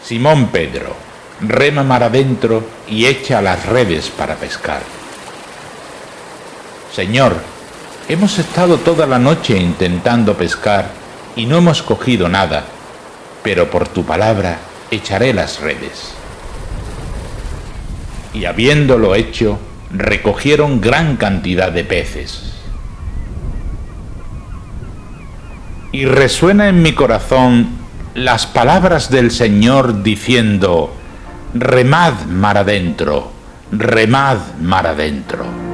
Simón Pedro, rema mar adentro y echa las redes para pescar. Señor, hemos estado toda la noche intentando pescar y no hemos cogido nada, pero por tu palabra echaré las redes. Y habiéndolo hecho, recogieron gran cantidad de peces. Y resuena en mi corazón las palabras del Señor diciendo: remad mar adentro, remad mar adentro.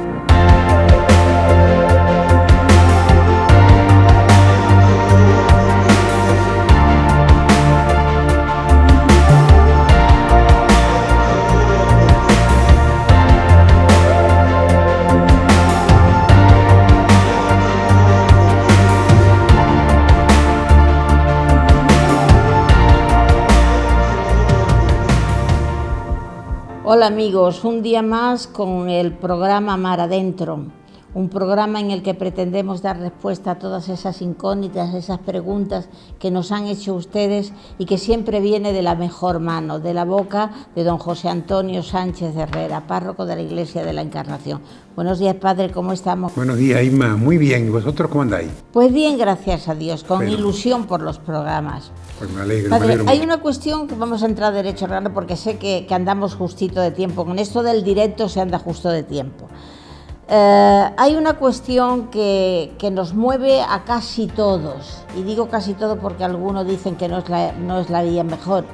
Hola amigos, un día más con el programa Mar Adentro, un programa en el que pretendemos dar respuesta a todas esas incógnitas, esas preguntas que nos han hecho ustedes y que siempre viene de la mejor mano, de la boca de don José Antonio Sánchez Herrera, párroco de la Iglesia de la Encarnación. Buenos días, padre, ¿cómo estamos? Buenos días, Isma, muy bien. ¿Y vosotros cómo andáis? Pues bien, gracias a Dios, con ilusión por los programas. Pues me alegro, Padre, mucho. Hay una cuestión que vamos a entrar derecho grano porque sé que andamos justito de tiempo. Con esto del directo se anda justo de tiempo. Hay una cuestión que nos mueve a casi todos, y digo casi todo porque algunos dicen que no es la vía mejor,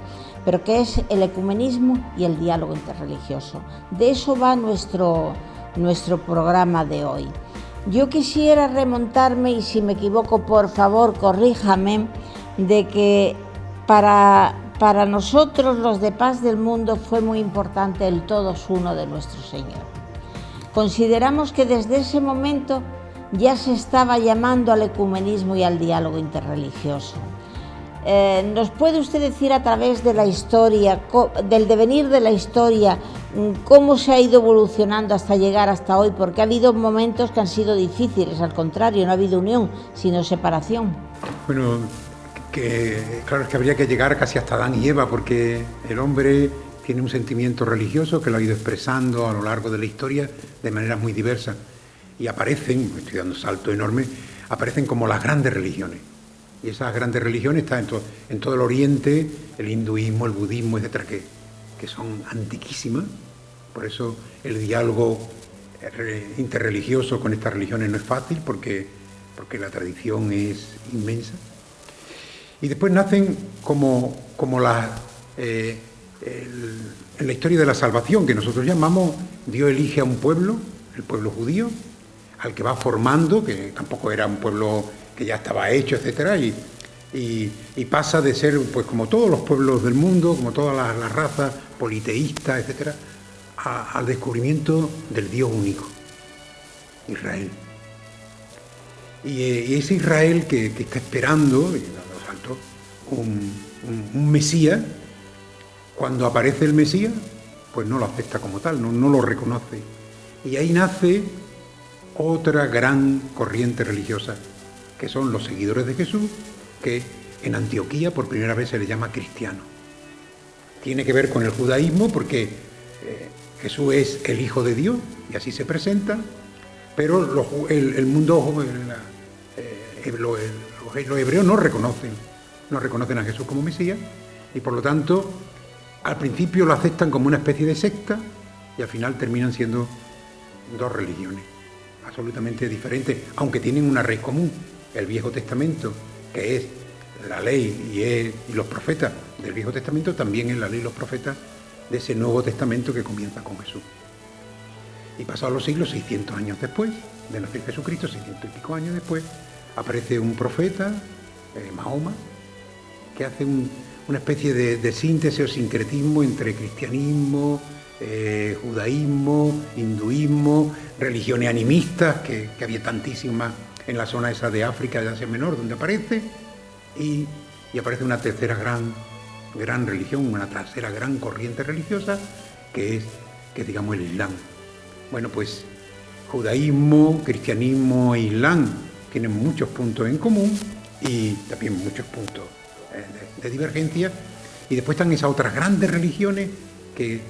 pero que es el ecumenismo y el diálogo interreligioso. De eso va nuestro programa de hoy. Yo quisiera remontarme, y si me equivoco, por favor, corríjame, de que para nosotros los de Paz del Mundo fue muy importante el todos uno de nuestro Señor. Consideramos que desde ese momento ya se estaba llamando al ecumenismo y al diálogo interreligioso. ¿Nos puede usted decir a través de la historia, del devenir de la historia, cómo se ha ido evolucionando hasta llegar hasta hoy? Porque ha habido momentos que han sido difíciles, al contrario, no ha habido unión, sino separación. Bueno, claro, es que habría que llegar casi hasta Adán y Eva, porque el hombre tiene un sentimiento religioso que lo ha ido expresando a lo largo de la historia de maneras muy diversas. Y aparecen, estoy dando un salto enorme, aparecen como las grandes religiones. Y esas grandes religiones están en todo el Oriente, el hinduismo, el budismo, etcétera, que son antiquísimas. Por eso el diálogo interreligioso con estas religiones no es fácil, porque la tradición es inmensa. Y después nacen como en la historia de la salvación, que nosotros llamamos, Dios elige a un pueblo, el pueblo judío, al que va formando, que tampoco era un pueblo que ya estaba hecho, etcétera, y pasa de ser, pues como todos los pueblos del mundo, como todas las razas politeístas, etcétera, al descubrimiento del Dios único, Israel. Y ese Israel que está esperando, y dando salto, un Mesías. Cuando aparece el Mesías, pues no lo acepta como tal, no lo reconoce. Y ahí nace otra gran corriente religiosa, que son los seguidores de Jesús, que en Antioquía por primera vez se le llama cristiano. Tiene que ver con el judaísmo porque Jesús es el Hijo de Dios, y así se presenta, pero el mundo, los hebreos no reconocen a Jesús como Mesías, y por lo tanto al principio lo aceptan como una especie de secta y al final terminan siendo dos religiones absolutamente diferentes, aunque tienen una raíz común, el Viejo Testamento, que es la ley y los profetas del Viejo Testamento, también es la ley y los profetas de ese Nuevo Testamento que comienza con Jesús. Y pasados los siglos, 600 años después de nacer Jesucristo, 600 y pico años después, aparece un profeta, Mahoma, que hace una especie de síntesis o sincretismo entre cristianismo, judaísmo, hinduismo, religiones animistas, que había tantísimas en la zona esa de África, de Asia Menor, donde aparece, y aparece una tercera gran religión, una tercera gran corriente religiosa, que es digamos el Islam. Bueno, pues judaísmo, cristianismo e Islam tienen muchos puntos en común y también muchos puntos de divergencia, Y después están esas otras grandes religiones que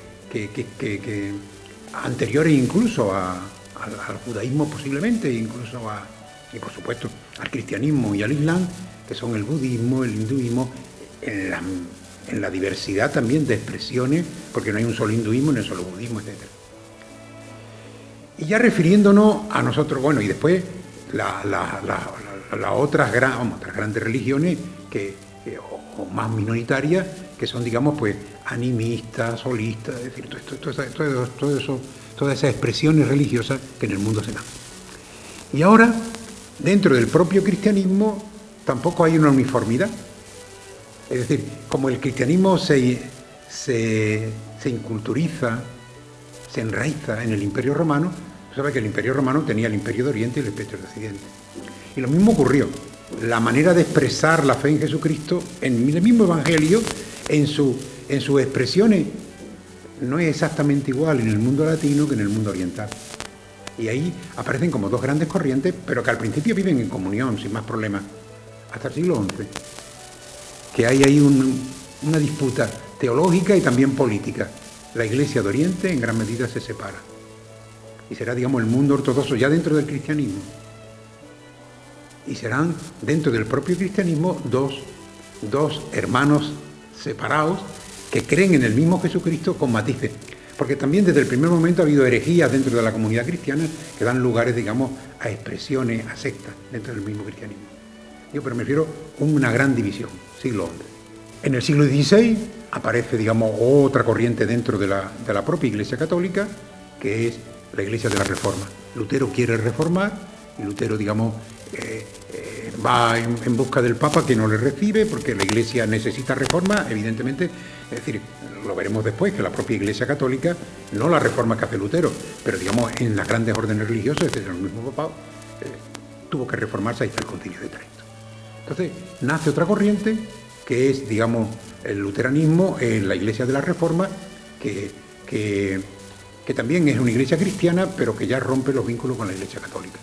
anteriores incluso al judaísmo posiblemente, incluso y por supuesto al cristianismo y al islam, que son el budismo, el hinduismo, en la diversidad también de expresiones, porque no hay un solo hinduismo, no hay un solo budismo, etc. Y ya refiriéndonos a nosotros, bueno, y después las otras grandes religiones o más minoritarias, que son, digamos, pues animistas, solistas, es decir, todas esas expresiones religiosas que en el mundo se dan. Y ahora, dentro del propio cristianismo, tampoco hay una uniformidad. Es decir, como el cristianismo se inculturiza, se enraiza en el Imperio Romano, sabe que el Imperio Romano tenía el Imperio de Oriente y el Imperio de Occidente. Y lo mismo ocurrió. La manera de expresar la fe en Jesucristo, en el mismo Evangelio, en sus expresiones, no es exactamente igual en el mundo latino que en el mundo oriental. Y ahí aparecen como dos grandes corrientes, pero que al principio viven en comunión, sin más problemas, hasta el siglo XI. Que hay ahí una disputa teológica y también política. La Iglesia de Oriente en gran medida se separa. Y será, digamos, el mundo ortodoxo ya dentro del cristianismo. Y serán dentro del propio cristianismo dos hermanos separados que creen en el mismo Jesucristo con matices. Porque también desde el primer momento ha habido herejías dentro de la comunidad cristiana que dan lugares, digamos, a expresiones, a sectas dentro del mismo cristianismo. Pero me refiero a una gran división, siglo XI. En el siglo XVI aparece, digamos, otra corriente dentro de la propia Iglesia Católica, que es la Iglesia de la Reforma. Lutero quiere reformar y Lutero, digamos, va en busca del Papa, que no le recibe porque la Iglesia necesita reforma, evidentemente. Es decir, lo veremos después, que la propia Iglesia Católica, no la reforma que hace Lutero, pero digamos en las grandes órdenes religiosas, es decir, el mismo papado, tuvo que reformarse. Ahí está el Concilio de Trento. Entonces nace otra corriente que es, digamos, el luteranismo en la Iglesia de la Reforma, que también es una iglesia cristiana, pero que ya rompe los vínculos con la Iglesia Católica.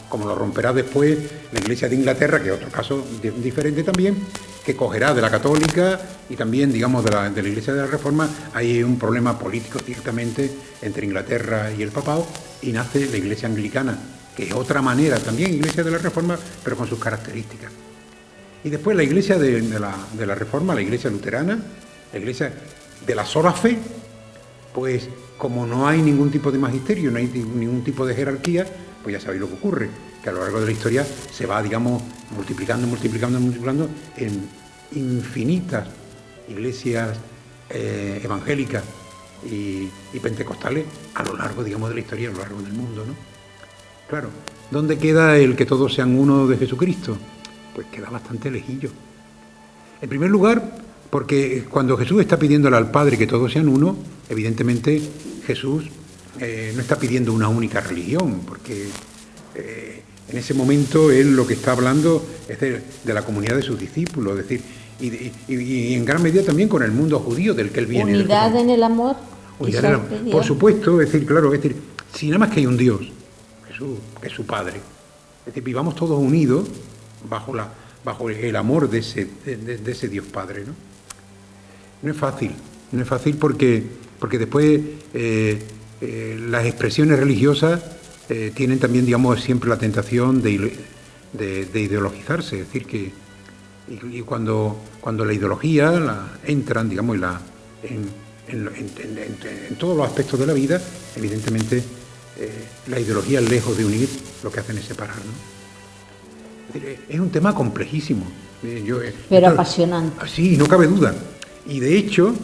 Como lo romperá después la Iglesia de Inglaterra, que es otro caso diferente también, que cogerá de la católica y también, digamos, de la Iglesia de la Reforma. Hay un problema político ciertamente entre Inglaterra y el papado, y nace la Iglesia anglicana, que es otra manera, también Iglesia de la Reforma, pero con sus características. Y después la Iglesia de la Reforma, la Iglesia luterana, la Iglesia de la sola fe, pues como no hay ningún tipo de magisterio, no hay ningún tipo de jerarquía, pues ya sabéis lo que ocurre, que a lo largo de la historia se va, digamos, multiplicando en infinitas iglesias evangélicas y pentecostales a lo largo, digamos, de la historia, a lo largo del mundo, ¿no? Claro, ¿dónde queda el que todos sean uno de Jesucristo? Pues queda bastante lejillo. En primer lugar, porque cuando Jesús está pidiéndole al Padre que todos sean uno, evidentemente Jesús no está pidiendo una única religión, porque en ese momento él lo que está hablando es de la comunidad de sus discípulos, es decir, y en gran medida también con el mundo judío del que él viene. Unidad en el amor. Unidad en el amor. Por supuesto, es decir, claro, es decir, si nada más que hay un Dios, Jesús, que es su Padre, es decir, vivamos todos unidos bajo el amor de ese Dios Padre, ¿no? No es fácil porque después las expresiones religiosas tienen también, digamos, siempre la tentación de ideologizarse, es decir, que cuando la ideología entran, digamos, en todos los aspectos de la vida, evidentemente la ideología, lejos de unir, lo que hacen es separar, ¿no? Es decir, es un tema complejísimo. Pero apasionante. Sí, no cabe duda. Y de hecho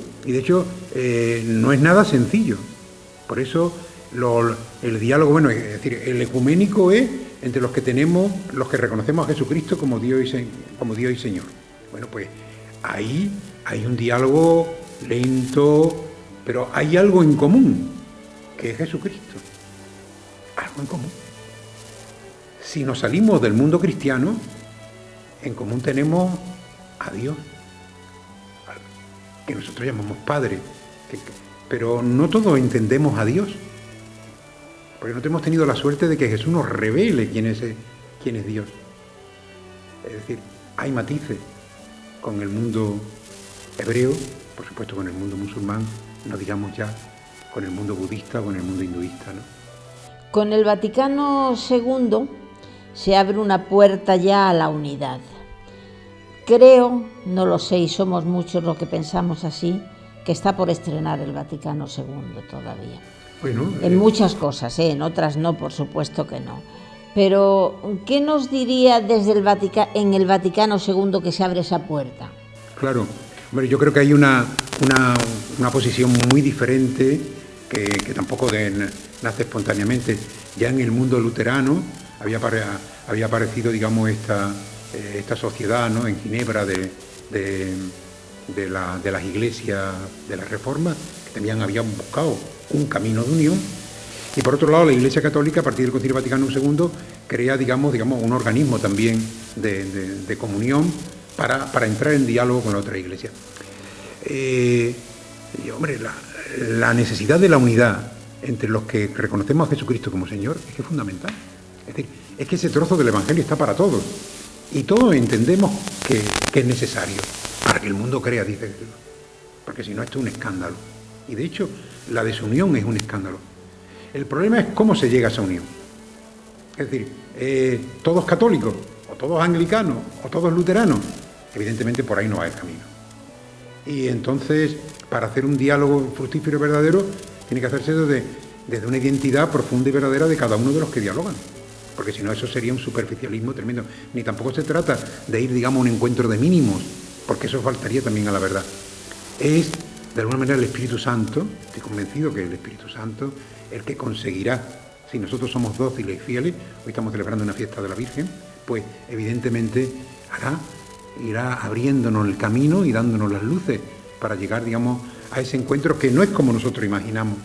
no es nada sencillo. Por eso el diálogo, bueno, es decir, el ecuménico es entre los que reconocemos a Jesucristo como Dios y Señor. Bueno, pues ahí hay un diálogo lento, pero hay algo en común, que es Jesucristo. Algo en común. Si nos salimos del mundo cristiano, en común tenemos a Dios, que nosotros llamamos Padre, pero no todos entendemos a Dios, porque no hemos tenido la suerte de que Jesús nos revele quién es Dios. Es decir, hay matices con el mundo hebreo, por supuesto con el mundo musulmán, no digamos ya con el mundo budista o con el mundo hinduista, ¿no? Con el Vaticano II se abre una puerta ya a la unidad. Creo, no lo sé, y somos muchos los que pensamos así, que está por estrenar el Vaticano II todavía. Bueno, en muchas cosas, en otras no, por supuesto que no. Pero, ¿qué nos diría desde en el Vaticano II que se abre esa puerta? Claro, bueno, yo creo que hay una posición muy diferente que tampoco nace espontáneamente. Ya en el mundo luterano había aparecido, digamos, esta sociedad, ¿no?, en Ginebra de las iglesias de la Reforma, que también habían buscado un camino de unión. Y por otro lado, la Iglesia Católica, a partir del Concilio Vaticano II, crea, digamos, un organismo también de comunión para entrar en diálogo con la otra iglesia. Hombre, la necesidad de la unidad entre los que reconocemos a Jesucristo como Señor es que es fundamental. Es decir, es que ese trozo del Evangelio está para todos. Y todos entendemos que es necesario para que el mundo crea, dice Jesús. Porque si no, esto es un escándalo. Y de hecho, la desunión es un escándalo. El problema es cómo se llega a esa unión. Es decir, todos católicos, o todos anglicanos, o todos luteranos. Evidentemente por ahí no va el camino. Y entonces, para hacer un diálogo fructífero y verdadero, tiene que hacerse desde una identidad profunda y verdadera de cada uno de los que dialogan. Porque si no, eso sería un superficialismo tremendo. Ni tampoco se trata de ir, digamos, a un encuentro de mínimos, porque eso faltaría también a la verdad. Es, de alguna manera, el Espíritu Santo, estoy convencido que el Espíritu Santo, el que conseguirá, si nosotros somos dóciles y fieles, hoy estamos celebrando una fiesta de la Virgen, pues evidentemente irá abriéndonos el camino y dándonos las luces para llegar, digamos, a ese encuentro que no es como nosotros imaginamos,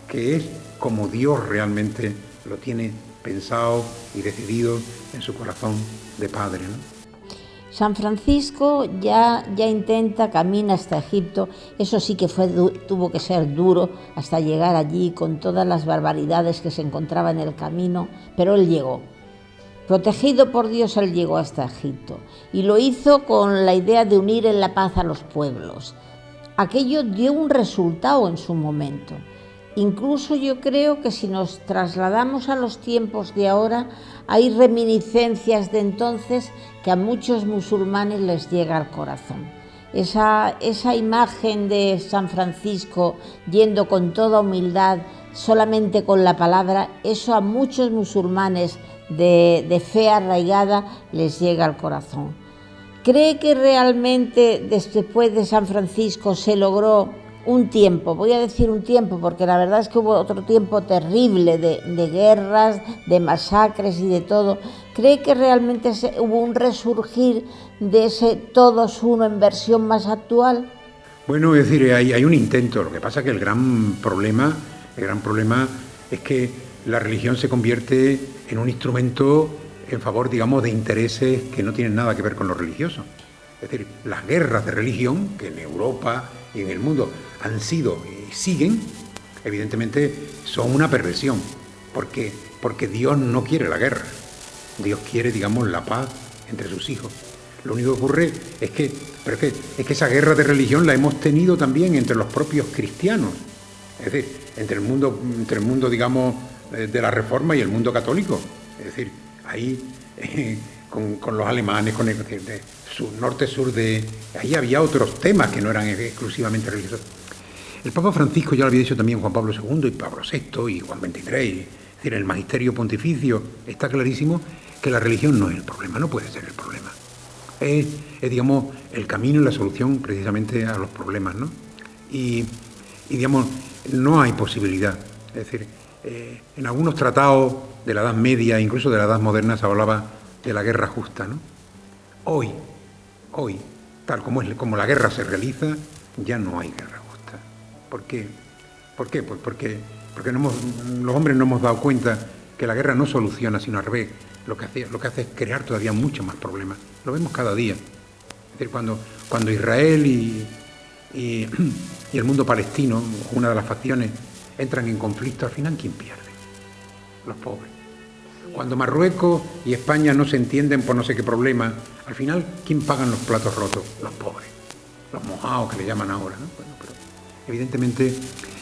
que es como Dios realmente lo tiene pensado y decidido en su corazón de Padre, ¿no? San Francisco ya camina hasta Egipto. Eso sí que tuvo que ser duro hasta llegar allí con todas las barbaridades que se encontraba en el camino, pero él llegó. Protegido por Dios, él llegó hasta Egipto y lo hizo con la idea de unir en la paz a los pueblos. Aquello dio un resultado en su momento. Incluso yo creo que si nos trasladamos a los tiempos de ahora, hay reminiscencias de entonces que a muchos musulmanes les llega al corazón. Esa imagen de San Francisco yendo con toda humildad, solamente con la palabra, eso a muchos musulmanes de fe arraigada les llega al corazón. ¿Cree que realmente después de San Francisco se logró un tiempo, voy a decir un tiempo, porque la verdad es que hubo otro tiempo terrible de guerras, de masacres y de todo? ¿Cree que realmente hubo un resurgir de ese todos uno en versión más actual? Bueno, es decir, hay un intento. Lo que pasa es que el gran problema es que la religión se convierte en un instrumento en favor, digamos, de intereses que no tienen nada que ver con lo religioso. Es decir, las guerras de religión, que en Europa y en el mundo han sido y siguen, evidentemente son una perversión, porque Dios no quiere la guerra. Dios quiere, digamos, la paz entre sus hijos. Lo único que ocurre es que esa guerra de religión la hemos tenido también entre los propios cristianos. Es decir, entre el mundo, digamos, de la Reforma y el mundo católico. Es decir, ahí con los alemanes, con el norte-sur ahí había otros temas que no eran exclusivamente religiosos. El Papa Francisco ya lo había dicho también Juan Pablo II y Pablo VI y Juan XXIII. Es decir, en el magisterio pontificio está clarísimo que la religión no es el problema, no puede ser el problema. Es digamos, el camino y la solución precisamente a los problemas, ¿no? Y digamos, no hay posibilidad. Es decir, en algunos tratados de la Edad Media, incluso de la Edad Moderna, se hablaba de la guerra justa, ¿no? Hoy, tal como la guerra se realiza, ya no hay guerra justa. ¿Por qué? Pues porque los hombres no hemos dado cuenta que la guerra no soluciona, sino al revés. Lo que hace es crear todavía mucho más problemas. Lo vemos cada día. Es decir, cuando Israel y el mundo palestino, una de las facciones, entran en conflicto, al final, ¿quién pierde? Los pobres. Cuando Marruecos y España no se entienden por no sé qué problema, al final, ¿quién pagan los platos rotos? Los pobres. los mojados que le llaman ahora, ¿no? Bueno, pero evidentemente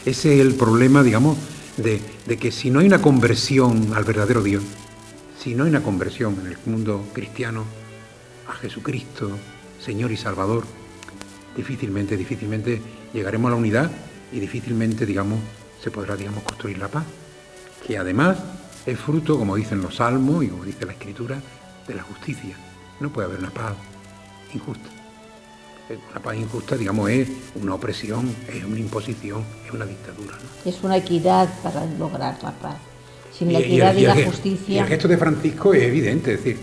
ese es el problema, digamos, de que si no hay una conversión al verdadero Dios, si no hay una conversión en el mundo cristiano a Jesucristo, Señor y Salvador, difícilmente llegaremos a la unidad y difícilmente, digamos, se podrá, digamos, construir la paz, que además es fruto, como dicen los salmos y como dice la Escritura, de la justicia. No puede haber una paz injusta. Una paz injusta, digamos, es una opresión, es una imposición, es una dictadura, ¿no? Es una equidad para lograr la paz. Sin la equidad y la justicia... Y el gesto de Francisco es evidente, es decir,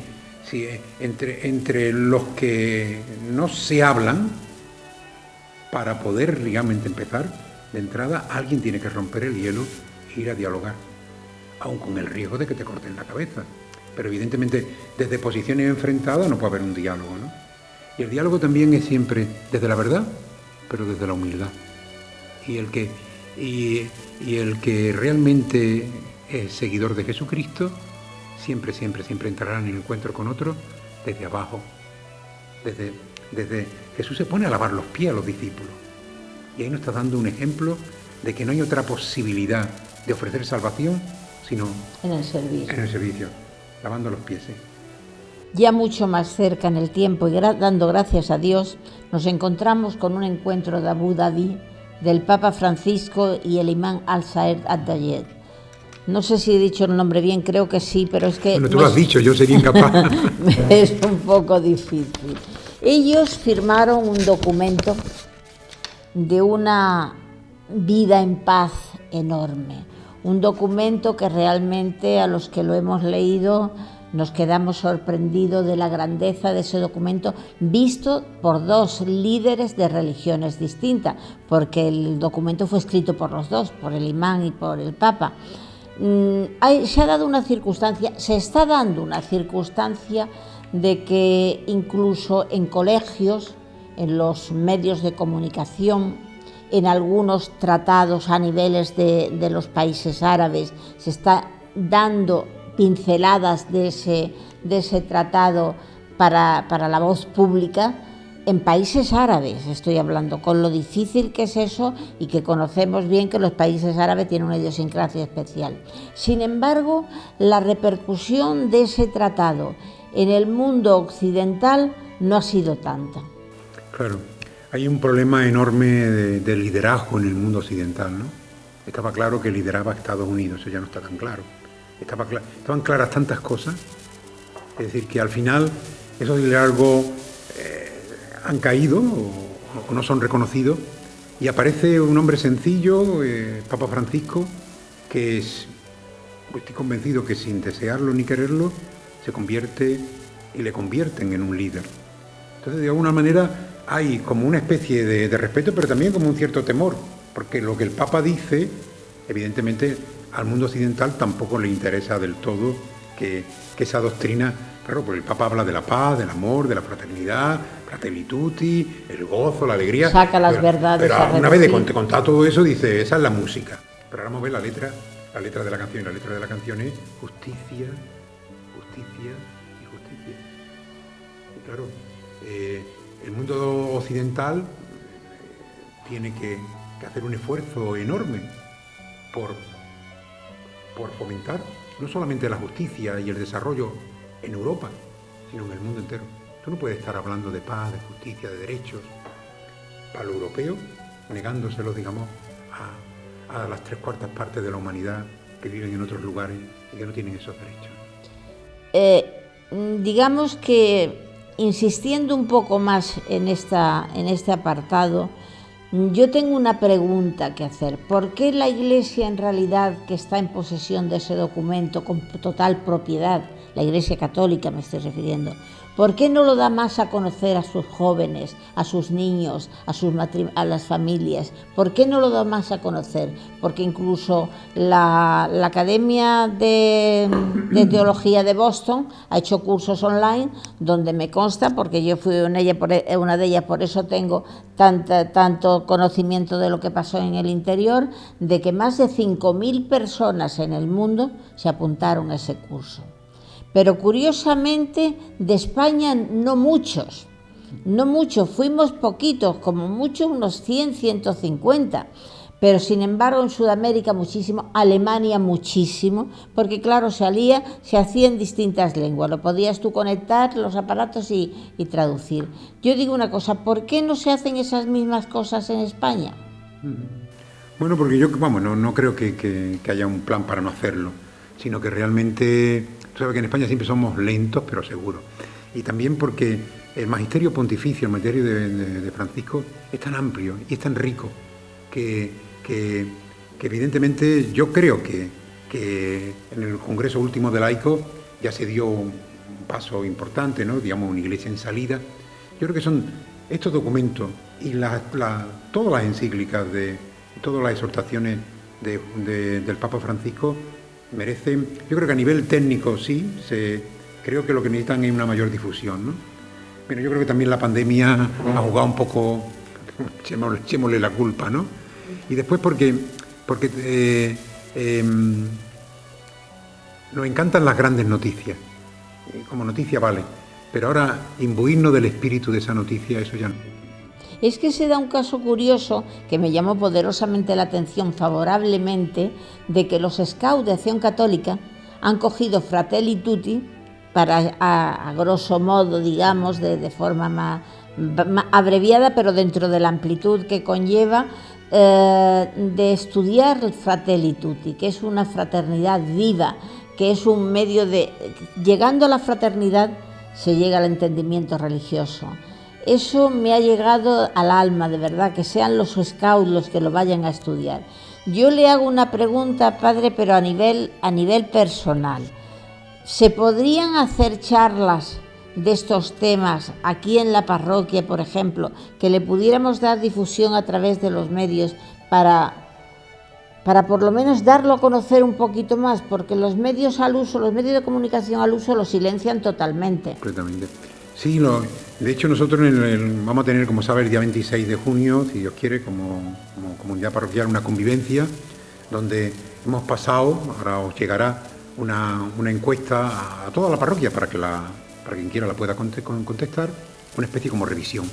si entre los que no se hablan, para poder realmente empezar, de entrada, alguien tiene que romper el hielo e ir a dialogar, aun con el riesgo de que te corten la cabeza. Pero evidentemente, desde posiciones enfrentadas no puede haber un diálogo, ¿no? Y el diálogo también es siempre desde la verdad, pero desde la humildad. Y el que realmente es seguidor de Jesucristo, siempre entrará en el encuentro con otro desde abajo. Desde Jesús se pone a lavar los pies a los discípulos. Y ahí nos está dando un ejemplo de que no hay otra posibilidad de ofrecer salvación sino en el servicio, lavando los pies. Ya mucho más cerca en el tiempo y dando gracias a Dios, nos encontramos con un encuentro de Abu Dhabi del Papa Francisco y el imán Al-Saed Ad-Dayed. No sé si he dicho el nombre bien, creo que sí, pero es que... Bueno, tú lo has dicho, yo sería incapaz. Es un poco difícil. Ellos firmaron un documento de una vida en paz enorme. Un documento que realmente a los que lo hemos leído nos quedamos sorprendidos de la grandeza de ese documento, visto por dos líderes de religiones distintas, porque el documento fue escrito por los dos, por el imán y por el papa. Se ha dado una circunstancia, se está dando una circunstancia de que incluso en colegios, en los medios de comunicación, en algunos tratados a niveles de los países árabes, se está dando pinceladas de ese tratado para la voz pública. En países árabes estoy hablando, con lo difícil que es eso y que conocemos bien que los países árabes tienen una idiosincrasia especial. Sin embargo, la repercusión de ese tratado en el mundo occidental no ha sido tanta. Claro, hay un problema enorme de liderazgo en el mundo occidental, ¿no? Estaba claro que lideraba Estados Unidos, eso ya no está tan claro. Estaban claras tantas cosas, es decir, que al final esos liderazgos han caído o no son reconocidos y aparece un hombre sencillo, Papa Francisco, que estoy convencido que sin desearlo ni quererlo se convierte y le convierten en un líder. Entonces, de alguna manera hay como una especie de respeto, pero también como un cierto temor, porque lo que el Papa dice, evidentemente al mundo occidental tampoco le interesa del todo que esa doctrina, claro, porque el Papa habla de la paz, del amor, de la fraternidad, Fratelli Tutti, el gozo, la alegría. Saca las verdades. Pero una vez de contar todo eso, dice, esa es la música. Pero ahora vamos a ver la letra de la canción. La letra de la canción es justicia, justicia y justicia. Y claro, el mundo occidental tiene que hacer un esfuerzo enorme por fomentar no solamente la justicia y el desarrollo en Europa, sino en el mundo entero. Tú no puedes estar hablando de paz, de justicia, de derechos para los europeos, negándoselos, digamos, a las 3/4 partes de la humanidad que viven en otros lugares y que no tienen esos derechos. Digamos que, insistiendo un poco más en este apartado, yo tengo una pregunta que hacer. ¿Por qué la Iglesia, en realidad, que está en posesión de ese documento con total propiedad, la Iglesia Católica me estoy refiriendo, ¿por qué no lo da más a conocer a sus jóvenes, a sus niños, a las familias? ¿Por qué no lo da más a conocer? Porque incluso la Academia de Teología de Boston ha hecho cursos online donde me consta, porque yo fui una de ellas, por eso tengo tanto conocimiento de lo que pasó en el interior, de que más de 5.000 personas en el mundo se apuntaron a ese curso. Pero curiosamente de España no muchos. No mucho, fuimos poquitos, como mucho unos 100, 150. Pero sin embargo en Sudamérica muchísimo, Alemania muchísimo, porque claro, se hacía en distintas lenguas, lo podías tú conectar los aparatos y traducir. Yo digo una cosa, ¿por qué no se hacen esas mismas cosas en España? Bueno, porque yo, vamos, no creo que haya un plan para no hacerlo, sino que realmente, tú sabes que en España siempre somos lentos, pero seguros. Y también porque el magisterio pontificio, el magisterio de Francisco, es tan amplio y es tan rico que evidentemente yo creo que en el Congreso último de laicos ya se dio un paso importante, ¿no? Digamos, una iglesia en salida. Yo creo que son estos documentos y todas las encíclicas, todas las exhortaciones del Papa Francisco merecen, yo creo que a nivel técnico sí, creo que lo que necesitan es una mayor difusión, ¿no? Pero yo creo que también la pandemia ha jugado un poco, echémosle la culpa, ¿no? Y después porque nos encantan las grandes noticias, como noticia vale, pero ahora imbuirnos del espíritu de esa noticia, eso ya no. Es que se da un caso curioso que me llamó poderosamente la atención favorablemente, de que los scouts de Acción Católica han cogido Fratelli Tutti para, a grosso modo, digamos, de forma más abreviada, pero dentro de la amplitud que conlleva, de estudiar Fratelli Tutti, que es una fraternidad viva, que es un medio de... Llegando a la fraternidad se llega al entendimiento religioso. Eso me ha llegado al alma, de verdad, que sean los scouts los que lo vayan a estudiar. Yo le hago una pregunta, padre, pero a nivel personal. ¿Se podrían hacer charlas de estos temas aquí en la parroquia, por ejemplo, que le pudiéramos dar difusión a través de los medios para por lo menos darlo a conocer un poquito más? Porque los medios al uso, los medios de comunicación al uso lo silencian totalmente. Completamente. Sí, de hecho nosotros vamos a tener, como sabe, el día 26 de junio, si Dios quiere, como comunidad parroquial, una convivencia donde hemos pasado, ahora os llegará una encuesta a toda la parroquia para quien quiera la pueda contestar, una especie como revisión.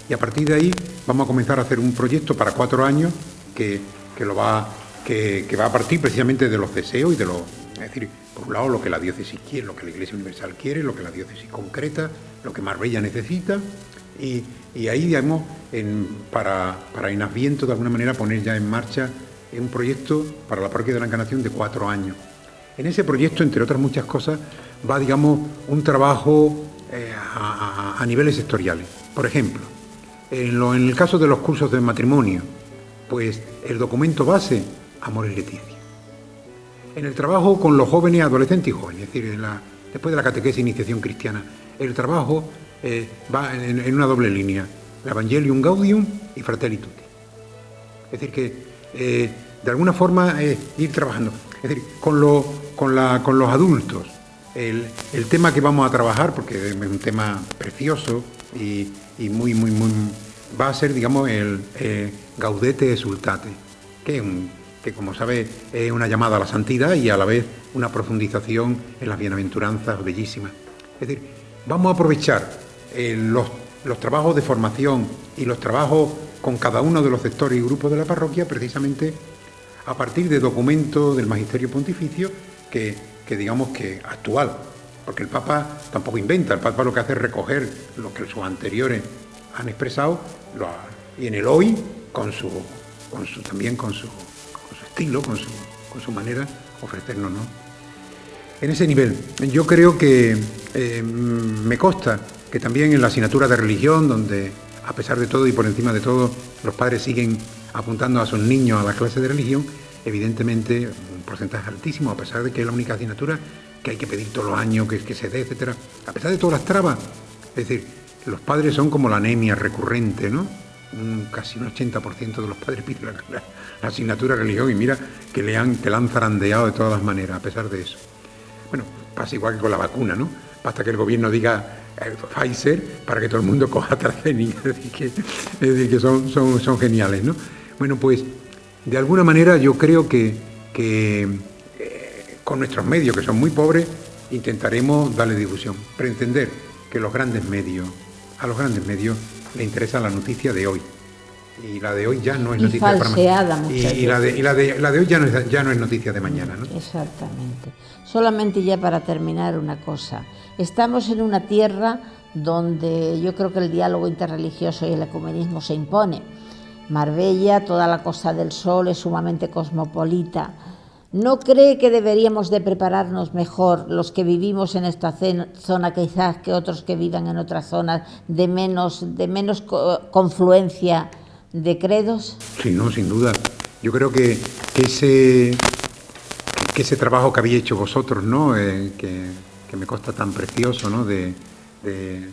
Y a partir de ahí vamos a comenzar a hacer un proyecto para 4 años que va a partir precisamente de los deseos y de es decir, por un lado lo que la diócesis quiere, lo que la Iglesia Universal quiere, lo que la diócesis concreta, lo que Marbella necesita, y ahí, digamos, para en Adviento, de alguna manera, poner ya en marcha un proyecto para la parroquia de la Encarnación de 4 años. En ese proyecto, entre otras muchas cosas, va, digamos, un trabajo a niveles sectoriales. Por ejemplo, en el caso de los cursos de matrimonio, pues el documento base, Amor y Leticia. En el trabajo con los jóvenes, adolescentes y jóvenes, es decir, después de la catequesis e iniciación cristiana, el trabajo va en una doble línea, el Evangelium Gaudium y Fratelli Tutti. Es decir, que de alguna forma ir trabajando. Es decir, con los adultos, el tema que vamos a trabajar, porque es un tema precioso y muy, va a ser, digamos, el Gaudete Exsultate, que como sabe es una llamada a la santidad y a la vez una profundización en las bienaventuranzas bellísimas. Es decir, vamos a aprovechar los trabajos de formación y los trabajos con cada uno de los sectores y grupos de la parroquia precisamente a partir de documentos del Magisterio Pontificio que digamos que actual, porque el Papa tampoco inventa, el Papa lo que hace es recoger lo que sus anteriores han expresado y en el hoy con su estilo, con su manera ofrecernos, ¿no? En ese nivel, yo creo que me consta que también en la asignatura de religión, donde a pesar de todo y por encima de todo los padres siguen apuntando a sus niños a la clase de religión, evidentemente un porcentaje altísimo, a pesar de que es la única asignatura que hay que pedir todos los años, que se dé, etcétera, a pesar de todas las trabas. Es decir, los padres son como la anemia recurrente, ¿no? Casi un 80% de los padres piden la asignatura de religión y mira que te la han zarandeado de todas las maneras, a pesar de eso. Bueno, pasa igual que con la vacuna, ¿no? Basta que el gobierno diga Pfizer para que todo el mundo coja AstraZeneca, es decir, que son geniales, ¿no? Bueno, pues de alguna manera yo creo que con nuestros medios, que son muy pobres, intentaremos darle difusión, pero entender que los grandes medios a los grandes medios le interesa la noticia de hoy. Y la de hoy ya no es y noticia para mañana. Y la de hoy ya no es noticia de mañana, ¿no? Exactamente. Solamente ya para terminar una cosa. Estamos en una tierra donde yo creo que el diálogo interreligioso y el ecumenismo se impone. Marbella, toda la Costa del Sol, es sumamente cosmopolita. ¿No cree que deberíamos de prepararnos mejor los que vivimos en esta zona quizás que otros que vivan en otras zonas de menos confluencia de credos? Sí, no, sin duda. Yo creo que ese trabajo que habéis hecho vosotros, ¿no? Que me consta tan precioso, ¿no? De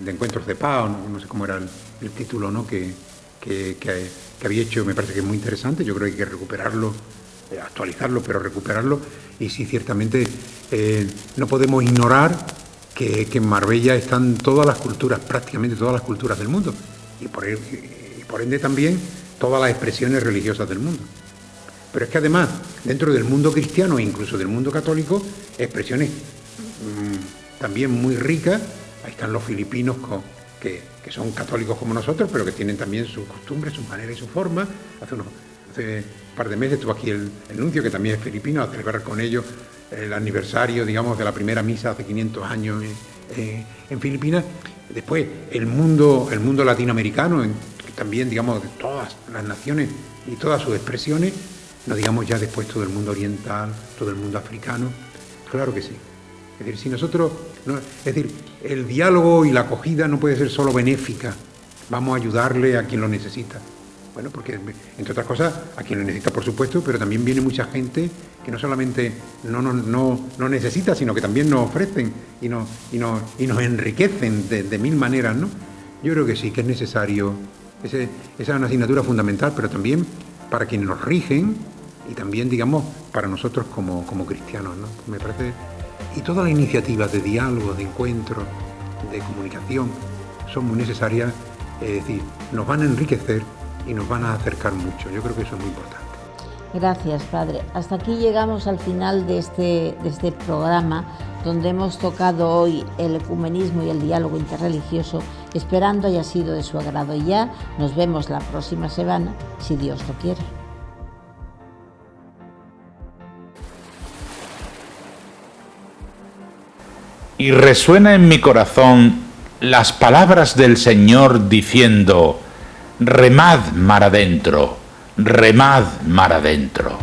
encuentros de paz, no sé cómo era el título, ¿no? Que habéis hecho, me parece que es muy interesante. Yo creo que hay que recuperarlo, actualizarlo, pero recuperarlo. Y sí, ciertamente no podemos ignorar que en Marbella están todas las culturas, prácticamente todas las culturas del mundo. Y por ende también todas las expresiones religiosas del mundo. Pero es que además, dentro del mundo cristiano e incluso del mundo católico, expresiones también muy ricas. Ahí están los filipinos que son católicos como nosotros, pero que tienen también sus costumbres, sus maneras y sus formas. Hace un par de meses estuvo aquí el nuncio, que también es filipino, a celebrar con ellos el aniversario, digamos, de la primera misa hace 500 años en Filipinas. Después, el mundo latinoamericano, que también, digamos, de todas las naciones y todas sus expresiones, no digamos ya después todo el mundo oriental, todo el mundo africano. Claro que sí. Es decir, si nosotros, el diálogo y la acogida no puede ser solo benéfica. Vamos a ayudarle a quien lo necesita. Bueno, porque, entre otras cosas, a quien lo necesita, por supuesto, pero también viene mucha gente que no solamente no necesita, sino que también nos ofrecen y nos enriquecen de mil maneras, ¿no? Yo creo que sí, que es necesario. Esa es una asignatura fundamental, pero también para quienes nos rigen y también, digamos, para nosotros como cristianos, ¿no? Me parece. Y todas las iniciativas de diálogo, de encuentro, de comunicación, son muy necesarias, es decir, nos van a enriquecer y nos van a acercar mucho. Yo creo que eso es muy importante. Gracias, Padre. Hasta aquí llegamos al final de este programa, donde hemos tocado hoy el ecumenismo y el diálogo interreligioso, esperando haya sido de su agrado. Y ya nos vemos la próxima semana, si Dios lo quiere. Y resuena en mi corazón las palabras del Señor diciendo: remad mar adentro, remad mar adentro.